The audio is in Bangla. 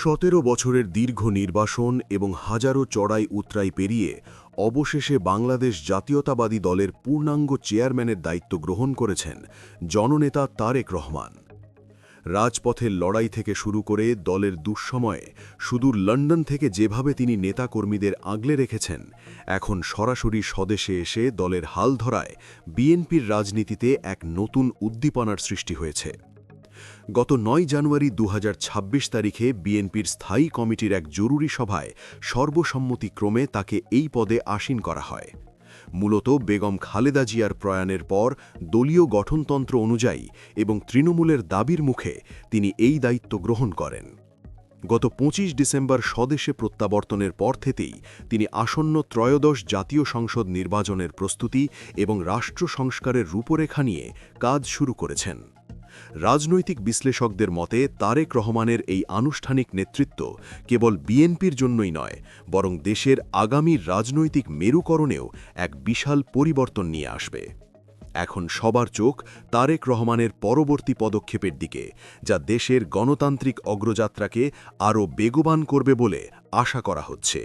17 বছরের দীর্ঘ নির্বাসন এবং হাজারো চড়াই উতরাই পেরিয়ে অবশেষে বাংলাদেশ জাতীয়তাবাদী দলের পূর্ণাঙ্গ চেয়ারম্যানের দায়িত্ব গ্রহণ করেছেন জননেতা তারেক রহমান। রাজপথের লড়াই থেকে শুরু করে দলের দুঃসময়ে সুদূর লন্ডন থেকে যেভাবে তিনি নেতাকর্মীদের আগলে রেখেছেন, এখন সরাসরি স্বদেশে এসে দলের হাল ধরায় বিএনপির রাজনীতিতে এক নতুন উদ্দীপনার সৃষ্টি হয়েছে। গত ৯ জানুয়ারি ২০২৬ তারিখে বিএনপির স্থায়ী কমিটির এক জরুরি সভায় সর্বসম্মতিক্রমে তাকে এই পদে আসীন করা হয়। মূলত বেগম খালেদা জিয়ার প্রয়াণের পর দলীয় গঠনতন্ত্র অনুযায়ী এবং তৃণমূলের দাবির মুখে তিনি এই দায়িত্ব গ্রহণ করেন। গত ২৫ ডিসেম্বর স্বদেশে প্রত্যাবর্তনের পর থেকেই তিনি আসন্ন ত্রয়োদশ জাতীয় সংসদ নির্বাচনের প্রস্তুতি এবং রাষ্ট্র সংস্কারের রূপরেখা নিয়ে কাজ শুরু করেছেন। রাজনৈতিক বিশ্লেষকদের মতে তারেক রহমানের এই আনুষ্ঠানিক নেতৃত্ব কেবল বিএনপির জন্যই নয়, বরং দেশের আগামী রাজনৈতিক মেরুকরণেও এক বিশাল পরিবর্তন নিয়ে আসবে। এখন সবার চোখ তারেক রহমানের পরবর্তী পদক্ষেপের দিকে, যা দেশের গণতান্ত্রিক অগ্রযাত্রাকে আরও বেগবান করবে বলে আশা করা হচ্ছে।